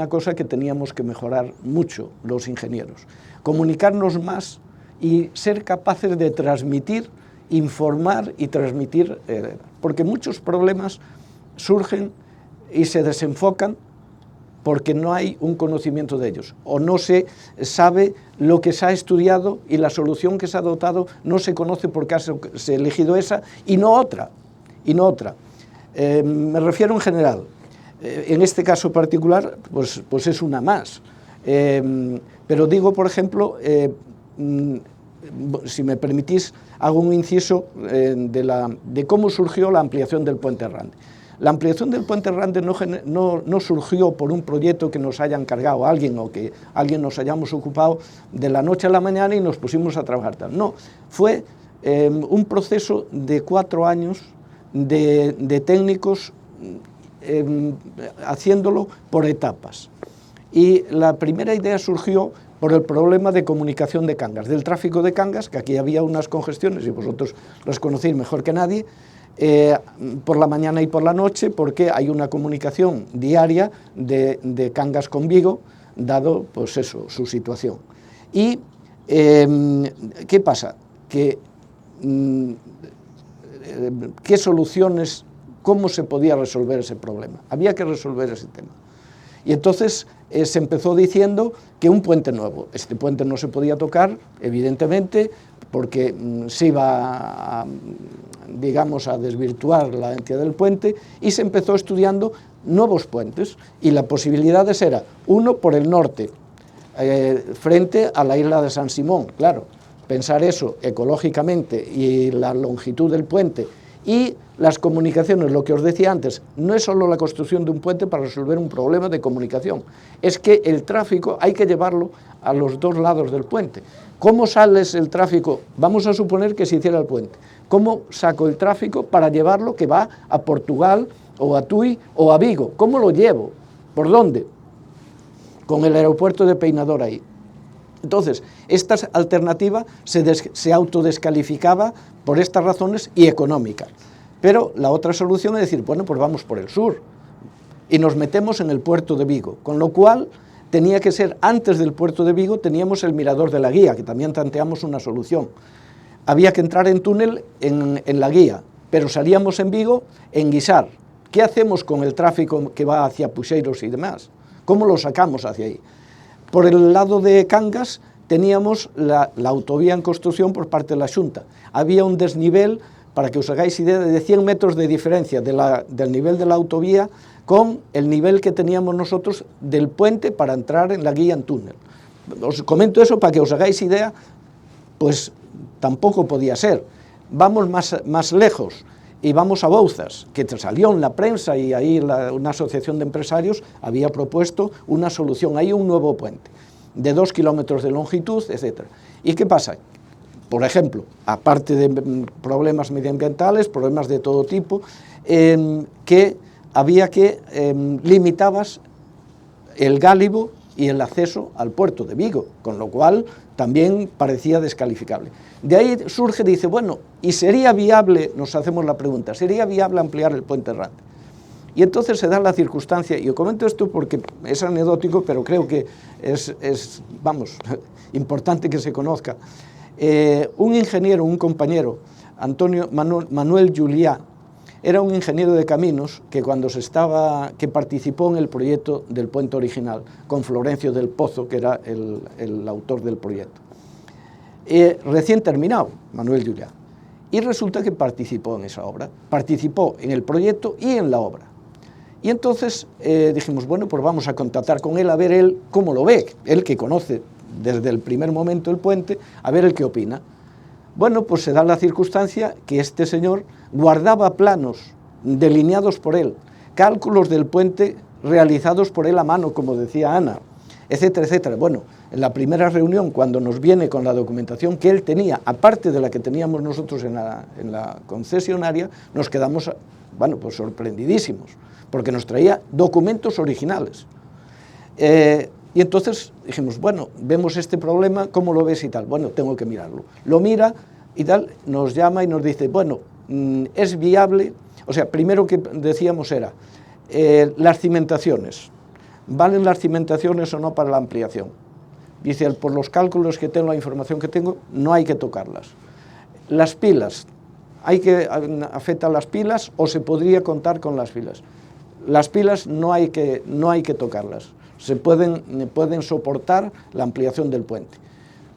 cosa que teníamos que mejorar mucho los ingenieros. Comunicarnos más y ser capaces de transmitir, informar y transmitir, porque muchos problemas surgen y se desenfocan porque no hay un conocimiento de ellos, o no se sabe lo que se ha estudiado y la solución que se ha adoptado no se conoce porque se ha elegido esa y no otra. Me refiero en general. En este caso particular, pues es una más. Pero digo, por ejemplo, si me permitís, hago un inciso de cómo surgió la ampliación del Puente Rande. La ampliación del Puente Rande no surgió por un proyecto que nos haya encargado alguien o que alguien nos hayamos ocupado de la noche a la mañana y nos pusimos a trabajar tal. No, fue un proceso de 4 años de técnicos haciéndolo por etapas. Y la primera idea surgió por el problema de comunicación de Cangas, del tráfico de Cangas, que aquí había unas congestiones y vosotros las conocéis mejor que nadie, por la mañana y por la noche, porque hay una comunicación diaria de Cangas con Vigo, dado pues eso, su situación. Y ¿qué pasa? ¿Qué soluciones, cómo se podía resolver ese problema? Había que resolver ese tema. Y entonces se empezó diciendo que un puente nuevo. Este puente no se podía tocar, evidentemente, porque se iba digamos, a desvirtuar la entidad del puente, y se empezó estudiando nuevos puentes, y la posibilidad era uno por el norte, frente a la isla de San Simón, claro, pensar eso ecológicamente y la longitud del puente, y las comunicaciones, lo que os decía antes, no es solo la construcción de un puente para resolver un problema de comunicación, es que el tráfico hay que llevarlo a los dos lados del puente. ¿Cómo sales el tráfico? Vamos a suponer que se hiciera el puente. ¿Cómo saco el tráfico para llevarlo que va a Portugal o a Tui o a Vigo? ¿Cómo lo llevo? ¿Por dónde? Con el aeropuerto de Peinador ahí. Entonces, esta alternativa se autodescalificaba por estas razones y económicas. Pero la otra solución es decir, bueno, pues vamos por el sur y nos metemos en el puerto de Vigo, con lo cual tenía que ser antes del puerto de Vigo, teníamos el mirador de la Guía, que también planteamos una solución. Había que entrar en túnel en la Guía, pero salíamos en Vigo en Guisar. ¿Qué hacemos con el tráfico que va hacia Puxeiros y demás? ¿Cómo lo sacamos hacia ahí? Por el lado de Cangas teníamos la autovía en construcción por parte de la Xunta. Había un desnivel, para que os hagáis idea, de 100 metros de diferencia del nivel de la autovía con el nivel que teníamos nosotros del puente para entrar en la Guía en túnel. Os comento eso para que os hagáis idea, pues tampoco podía ser. Vamos más lejos y vamos a Bouzas, que salió en la prensa y ahí una asociación de empresarios había propuesto una solución, hay un nuevo puente de 2 kilómetros de longitud, etc. ¿Y qué pasa? Por ejemplo, aparte de problemas medioambientales, problemas de todo tipo, que había que limitabas el gálibo y el acceso al puerto de Vigo, con lo cual también parecía descalificable. De ahí surge, dice, bueno, ¿y sería viable, nos hacemos la pregunta, sería viable ampliar el puente Errante? Y entonces se da la circunstancia, y yo comento esto porque es anecdótico, pero creo que es vamos, importante que se conozca. Un ingeniero, un compañero, Manuel Juliá, era un ingeniero de caminos que participó en el proyecto del puente original, con Florencio del Pozo, que era el autor del proyecto. Recién terminado, Manuel Juliá, y resulta que participó en esa obra, participó en el proyecto y en la obra. Y entonces dijimos, bueno, pues vamos a contactar con él, a ver él cómo lo ve, él que conoce desde el primer momento el puente, a ver él qué opina. Bueno, pues se da la circunstancia que este señor guardaba planos delineados por él, cálculos del puente realizados por él a mano, como decía Ana, etcétera, etcétera. Bueno, en la primera reunión, cuando nos viene con la documentación que él tenía, aparte de la que teníamos nosotros en la concesionaria, nos quedamos, bueno, pues sorprendidísimos, porque nos traía documentos originales. Y entonces dijimos, bueno, vemos este problema, ¿cómo lo ves y tal? Bueno, tengo que mirarlo. Lo mira y tal, nos llama y nos dice, bueno, es viable, o sea, primero que decíamos era, las cimentaciones, ¿valen las cimentaciones o no para la ampliación? Dice, por los cálculos que tengo, la información que tengo, no hay que tocarlas. Las pilas, ¿afecta a las pilas o se podría contar con las pilas? Las pilas no hay que tocarlas. Pueden soportar la ampliación del puente.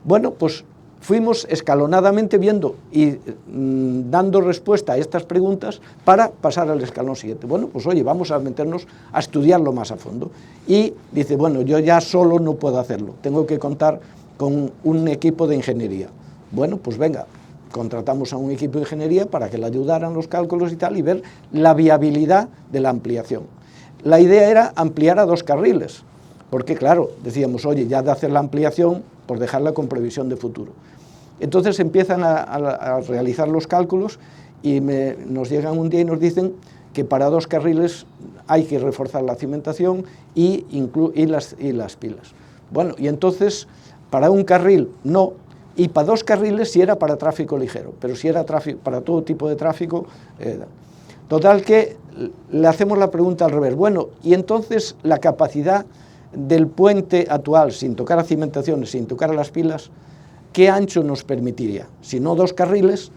Bueno, pues fuimos escalonadamente viendo y dando respuesta a estas preguntas para pasar al escalón siguiente. Bueno, pues oye, vamos a meternos a estudiarlo más a fondo. Y dice, bueno, yo ya solo no puedo hacerlo, tengo que contar con un equipo de ingeniería. Bueno, pues venga, contratamos a un equipo de ingeniería para que le ayudaran los cálculos y tal, y ver la viabilidad de la ampliación. La idea era ampliar a 2 carriles, porque claro, decíamos, oye, ya de hacer la ampliación, pues dejarla con previsión de futuro. Entonces empiezan a realizar los cálculos y nos llegan un día y nos dicen que para 2 carriles hay que reforzar la cimentación y las pilas. Bueno, y entonces para un carril no, y para 2 carriles si era para tráfico ligero, pero si era para todo tipo de tráfico. Total que le hacemos la pregunta al revés, bueno, y entonces la capacidad del puente actual, sin tocar a cimentaciones, sin tocar a las pilas, ¿qué ancho nos permitiría? Si no 2 carriles,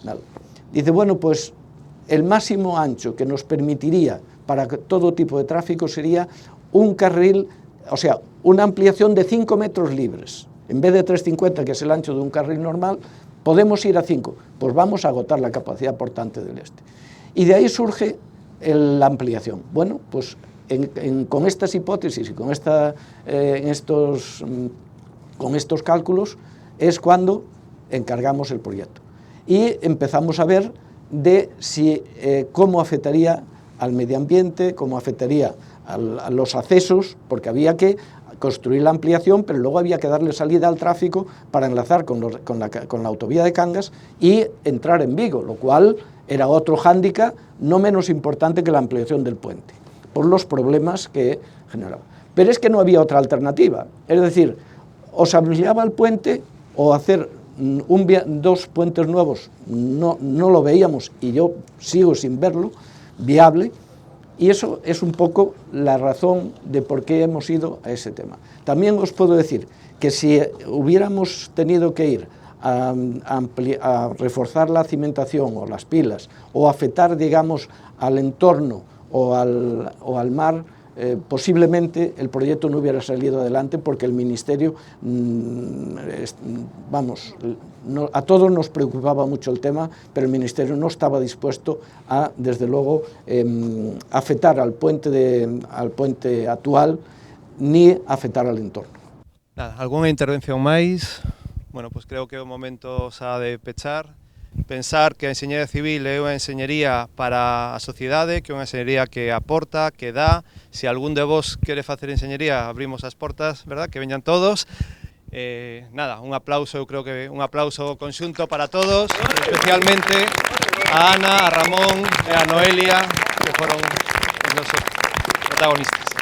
nada. Dice, bueno, pues el máximo ancho que nos permitiría para todo tipo de tráfico sería un carril, o sea, una ampliación de 5 metros libres. En vez de 3,50, que es el ancho de un carril normal, podemos ir a 5, pues vamos a agotar la capacidad portante del este. Y de ahí surge la ampliación. Bueno, pues con estas hipótesis y con estos cálculos es cuando encargamos el proyecto. Y empezamos a ver de cómo afectaría al medio ambiente, cómo afectaría a los accesos, porque había que construir la ampliación, pero luego había que darle salida al tráfico para enlazar con la autovía de Cangas y entrar en Vigo, lo cual era otro hándicap no menos importante que la ampliación del puente, por los problemas que generaba. Pero es que no había otra alternativa, es decir, o se ampliaba el puente o hacer 2 puentes nuevos, no lo veíamos y yo sigo sin verlo viable, y eso es un poco la razón de por qué hemos ido a ese tema. También os puedo decir que si hubiéramos tenido que ir a reforzar la cimentación o las pilas o afectar, digamos, al entorno o al mar, posiblemente el proyecto no hubiera salido adelante porque el Ministerio, a todos nos preocupaba mucho el tema, pero el Ministerio no estaba dispuesto a, desde luego, afectar al puente actual ni afectar al entorno. Nada, ¿alguna intervención máis? Bueno, pues creo que é o momento xa de pechar. Pensar que a enxeñería civil é unha enxeñería para a sociedade, que é unha enxeñería que aporta, que dá. Se algún de vos quere facer enxeñería, abrimos as portas, verdad? Que veñan todos. Nada, un aplauso, eu creo que un aplauso conxunto para todos, especialmente a Ana, a Ramón e a Noelia, que foron os nosos protagonistas.